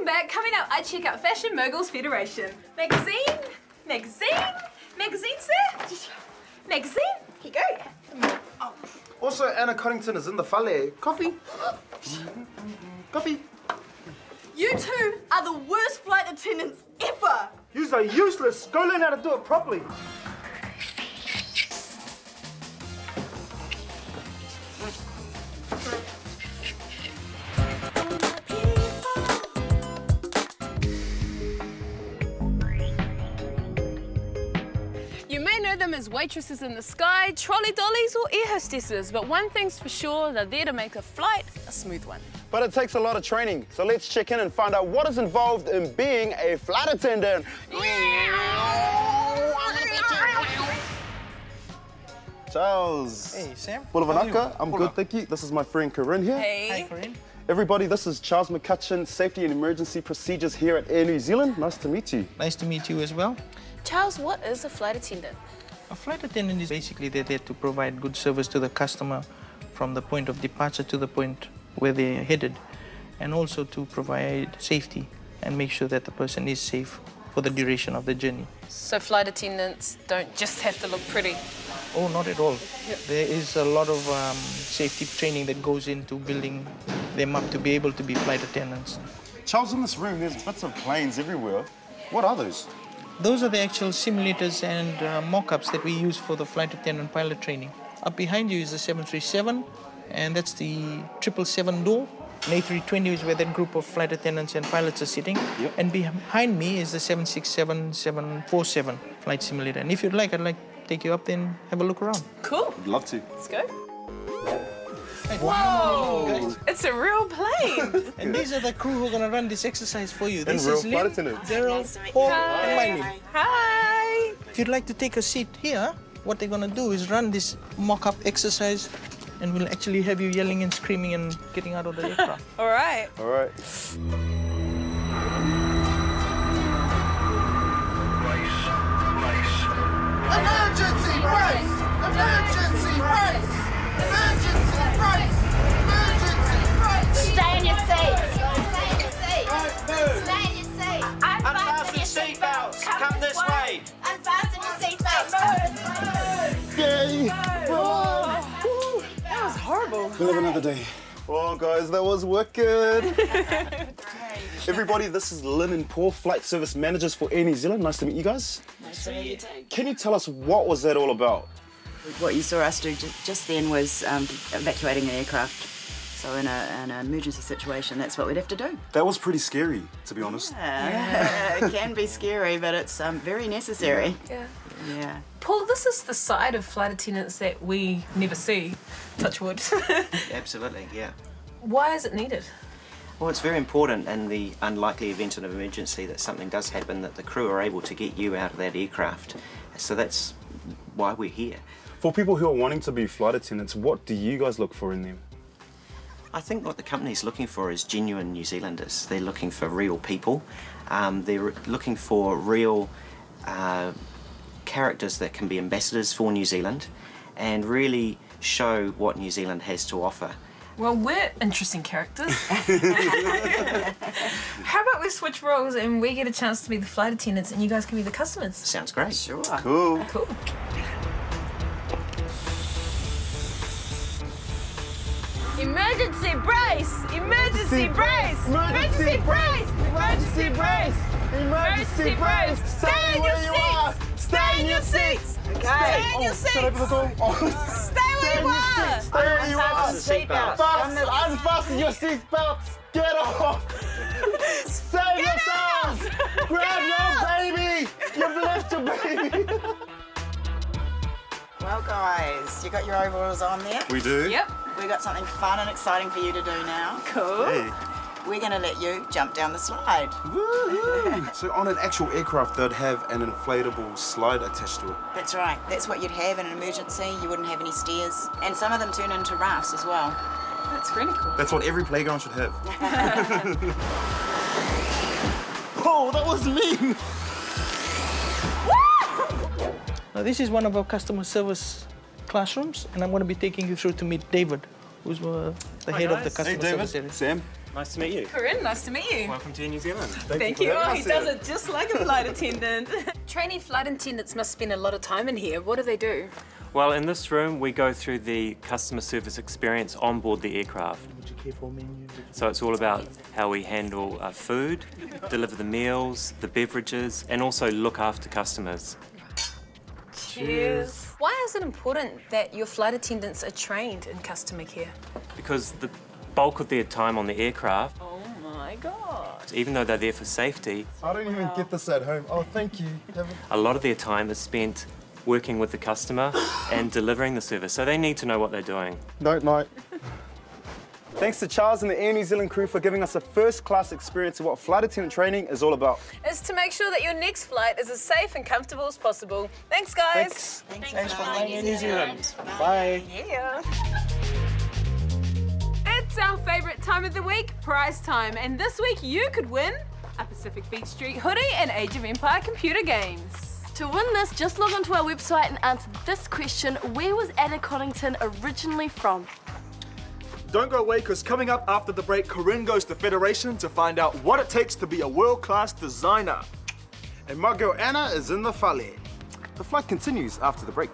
back. Coming up, I check out Fashion Moguls Federation. Magazine? Magazine, sir? Magazine? Here you go. Oh. Also, Anna Coddington is in the fale. Coffee? Coffee? You two are the worst flight attendants ever. Yous are useless. Go learn how to do it properly. You may know them as waitresses in the sky, trolley dollies or air hostesses, but one thing's for sure, they're there to make a flight a smooth one. But it takes a lot of training, so let's check in and find out what is involved in being a flight attendant. Charles. Hey, Sam. Bulavanaka. I'm good, thank you. This is my friend Koryn here. Hey. Hi, Koryn. Everybody, this is Charles McCutcheon, Safety and Emergency Procedures here at Air New Zealand. Nice to meet you. Nice to meet you as well. Charles, what is a flight attendant? A flight attendant is basically there to provide good service to the customer from the point of departure to the point where they're headed, and also to provide safety and make sure that the person is safe for the duration of the journey. So flight attendants don't just have to look pretty? Oh, not at all. There is a lot of safety training that goes into building them up to be able to be flight attendants. Charles, in this room, there's bits of planes everywhere. What are those? Those are the actual simulators and mock-ups that we use for the flight attendant pilot training. Up behind you is the 737, and that's the 777 door. An A320 is where that group of flight attendants and pilots are sitting. Yep. And behind me is the 767, 747 flight simulator. And if you'd like, I'd like to take you up there and have a look around. Cool. I'd love to. Let's go. Right, Whoa! It's a real plane. And these are the crew who are going to run this exercise for you. This real is flight Lynn, attendants. Daryl, Paul, and Miley. Hi. If you'd like to take a seat here, what they're going to do is run this mock-up exercise, and we'll actually have you yelling and screaming and getting out of the aircraft. All right. All right. Emergency brace! Emergency brace! Emergency brace! Emergency brace! Stay in your seat. Stay in your seat! Stay in your seat. Unfasten your seatbelts! Come this way! Unfasten your seatbelts. Yay! That was horrible. We'll have another day. Oh, guys, that was wicked. Everybody, this is Lynn and Paul, flight service managers for Air New Zealand. Nice to meet you guys. Nice to meet you too. Can you tell us what was that all about? What you saw us do just then was evacuating an aircraft. So in an emergency situation, that's what we'd have to do. That was pretty scary, to be honest. It can be scary, but it's very necessary. Yeah. Yeah. Paul, this is the side of flight attendants that we never see, touch wood. Absolutely, yeah. Why is it needed? Well, it's very important in the unlikely event of an emergency that something does happen, that the crew are able to get you out of that aircraft. So that's why we're here. For people who are wanting to be flight attendants, what do you guys look for in them? I think what the company's looking for is genuine New Zealanders. They're looking for real people. They're looking for real characters that can be ambassadors for New Zealand and really show what New Zealand has to offer. Well, we're interesting characters. How about we switch roles and we get a chance to be the flight attendants and you guys can be the customers? Sounds great. Sure. Cool. Cool. Emergency brace! Emergency brace! Emergency brace! Emergency brace! Emergency brace! Stay where you are! Stay in your seats! Stay in your Should I open the door? Stay where you are! Stay where you are! Seatbelts. Unfasten your seatbelts! Get off! Save yourselves! Grab your baby! You've left your baby! Well, guys, you got your overalls on there? We do? Yep. We've got something fun and exciting for you to do now. Cool. Hey. We're going to let you jump down the slide. Woohoo! So on an actual aircraft, they'd have an inflatable slide attached to it. That's right. That's what you'd have in an emergency. You wouldn't have any stairs. And some of them turn into rafts as well. That's really cool. That's what every playground should have. Oh, that was mean! Now, this is one of our customer service classrooms, and I'm going to be taking you through to meet David, who's the head of the customer service area. Sam. Nice to meet you. Koryn, nice to meet you. Welcome to New Zealand. Thank you. Oh, he does it just like a flight attendant. Trainee flight attendants must spend a lot of time in here. What do they do? Well, in this room, we go through the customer service experience on board the aircraft. So it's all about how we handle food, deliver the meals, the beverages, and also look after customers. Cheers. Why is it important that your flight attendants are trained in customer care? Because the bulk of their time on the aircraft, Oh my God. even though they're there for safety, I don't even get this at home. Oh, thank you. a lot of their time is spent working with the customer and delivering the service. So they need to know what they're doing. Night. Thanks to Charles and the Air New Zealand crew for giving us a first-class experience of what flight attendant training is all about. It's to make sure that your next flight is as safe and comfortable as possible. Thanks, guys. Thanks for flying in New Zealand. Bye. Yeah. It's our favourite time of the week, prize time. And this week you could win a Pacific Beach Street hoodie and Age of Empire computer games. To win this, just log onto our website and answer this question: where was Anna Coddington originally from? Don't go away, because coming up after the break, Koryn goes to Federation to find out what it takes to be a world-class designer. And my girl Anna is in the fale. The flight continues after the break.